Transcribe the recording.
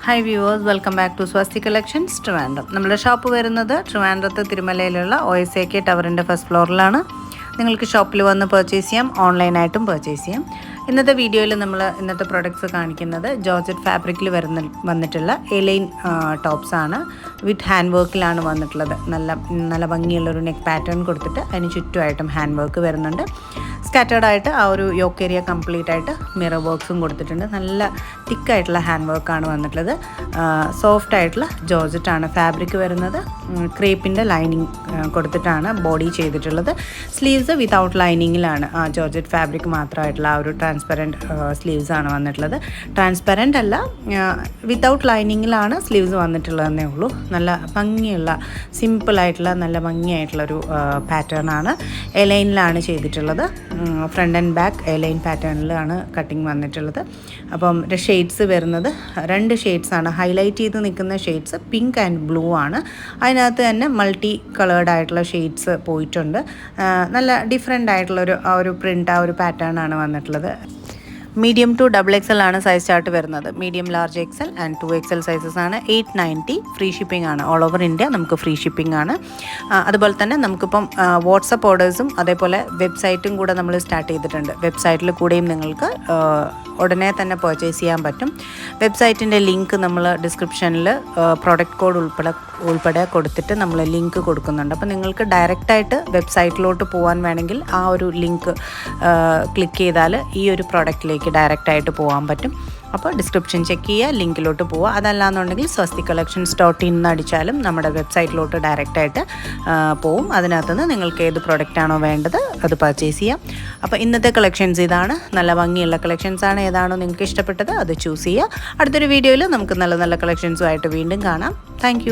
Hi viewers, welcome back to Swasti Collections, Trivandrum. നമ്മുടെ shop വരുന്നത് ട്രിവാൻഡ്രത്ത് തിരുമലയിലുള്ള OSAK ടവറിൻ്റെ ഫസ്റ്റ് ഫ്ലോറിലാണ്. നിങ്ങൾക്ക് ഷോപ്പിൽ വന്ന് പർച്ചേസ് ചെയ്യാം, ഓൺലൈനായിട്ടും പർച്ചേസ് ചെയ്യാം. ഇന്നത്തെ വീഡിയോയിൽ നമ്മൾ ഇന്നത്തെ പ്രൊഡക്ട്സ് കാണിക്കുന്നത് ജോർജറ്റ് ഫാബ്രിക്കിൽ വന്നിട്ടുള്ള എലൈൻ ടോപ്സ് ആണ്. വിത്ത് ഹാൻഡ് വർക്കിലാണ് വന്നിട്ടുള്ളത്. നല്ല ഭംഗിയുള്ളൊരു നെക്ക് പാറ്റേൺ കൊടുത്തിട്ട് അതിന് ചുറ്റുമായിട്ടും ഹാൻഡ് വർക്ക് വരുന്നുണ്ട്. സ്കാറ്റേർഡ് ആയിട്ട് ആ ഒരു യോക്ക് ഏരിയ കംപ്ലീറ്റ് ആയിട്ട് മിറർ വർക്ക്സും കൊടുത്തിട്ടുണ്ട്. നല്ല തിക്കായിട്ടുള്ള ഹാൻഡ് വർക്കാണ് വന്നിട്ടുള്ളത്. സോഫ്റ്റ് ആയിട്ടുള്ള ജോർജറ്റാണ് ഫാബ്രിക് വരുന്നത്. ക്രേപ്പിൻ്റെ ലൈനിങ് കൊടുത്തിട്ടാണ് ബോഡി ചെയ്തിട്ടുള്ളത്. സ്ലീവ്സ് വിതൗട്ട് ലൈനിങ്ങിലാണ്. ജോർജറ്റ് ഫാബ്രിക് മാത്രമായിട്ടുള്ള ആ ഒരു ട്രാൻസ്പെറൻറ്റ് സ്ലീവ്സ് ആണ് വന്നിട്ടുള്ളത്. ട്രാൻസ്പെറൻറ്റ് അല്ല, വിതൗട്ട് ലൈനിങ്ങിലാണ് സ്ലീവ്സ് വന്നിട്ടുള്ളതെന്നേ ഉള്ളൂ. നല്ല ഭംഗിയുള്ള സിമ്പിളായിട്ടുള്ള നല്ല ഭംഗിയായിട്ടുള്ളൊരു പാറ്റേൺ ആണ്. എലൈനിലാണ് ചെയ്തിട്ടുള്ളത്. ഫ്രണ്ട് ആൻഡ് ബാക്ക് എലൈൻ പാറ്റേണിലാണ് കട്ടിങ് വന്നിട്ടുള്ളത്. അപ്പം ഷെയ്ഡ്സ് വരുന്നത് 2 ഷെയ്ഡ്സാണ്. ഹൈലൈറ്റ് ചെയ്ത് നിൽക്കുന്ന ഷെയ്ഡ്സ് പിങ്ക് ആൻഡ് ബ്ലൂ ആണ്. അതിനകത്ത് തന്നെ മൾട്ടി കളേർഡ് ആയിട്ടുള്ള ഷെയ്ഡ്സ് പോയിട്ടുണ്ട്. നല്ല ഡിഫറെൻ്റ് ആയിട്ടുള്ളൊരു ആ ഒരു പ്രിൻ്റ് ആ ഒരു പാറ്റേൺ ആണ് വന്നിട്ടുള്ളത്. മീഡിയം ടു XXL ആണ് സൈസ് ചാർട്ട് വരുന്നത്. Medium large XL and 2XL sizes ആണ്. 890 ഫ്രീ ഷിപ്പിംഗ് ആണ്. ഓൾ ഓവർ ഇന്ത്യ നമുക്ക് ഫ്രീ ഷിപ്പിംഗ് ആണ്. അതുപോലെ തന്നെ നമുക്കിപ്പം വാട്സപ്പ് ഓർഡേഴ്സും അതേപോലെ വെബ്സൈറ്റും കൂടെ നമ്മൾ സ്റ്റാർട്ട് ചെയ്തിട്ടുണ്ട്. വെബ്സൈറ്റിൽ കൂടെയും നിങ്ങൾക്ക് ഉടനെ തന്നെ പർച്ചേസ് ചെയ്യാൻ പറ്റും. വെബ്സൈറ്റിൻ്റെ ലിങ്ക് നമ്മൾ ഡിസ്ക്രിപ്ഷനിൽ പ്രോഡക്റ്റ് കോഡ് ഉൾപ്പെടെ കൊടുത്തിട്ട് നമ്മൾ ലിങ്ക് കൊടുക്കുന്നുണ്ട്. അപ്പോൾ നിങ്ങൾക്ക് ഡയറക്റ്റായിട്ട് വെബ്സൈറ്റിലോട്ട് പോകാൻ വേണമെങ്കിൽ ആ ഒരു ലിങ്ക് ക്ലിക്ക് ചെയ്താൽ ഈ ഒരു പ്രോഡക്റ്റിലേക്ക് ഡയറക്റ്റായിട്ട് പോകാൻ പറ്റും. അപ്പോൾ ഡിസ്ക്രിപ്ഷൻ ചെക്ക് ചെയ്യുക, ലിങ്കിലോട്ട് പോവുക. അതല്ലാന്നുണ്ടെങ്കിൽ swasti-collections.in അടിച്ചാലും നമ്മുടെ വെബ്സൈറ്റിലോട്ട് ഡയറക്റ്റായിട്ട് പോവും. അതിനകത്തുനിന്ന് നിങ്ങൾക്ക് ഏത് പ്രൊഡക്റ്റാണോ വേണ്ടത് അത് പർച്ചേസ് ചെയ്യാം. അപ്പോൾ ഇന്നത്തെ കളക്ഷൻസ് ഇതാണ്. നല്ല ഭംഗിയുള്ള കളക്ഷൻസാണ്. ഏതാണോ നിങ്ങൾക്ക് ഇഷ്ടപ്പെട്ടത് അത് ചൂസ് ചെയ്യുക. അടുത്തൊരു വീഡിയോയിൽ നമുക്ക് നല്ല നല്ല കളക്ഷൻസുമായിട്ട് വീണ്ടും കാണാം. താങ്ക്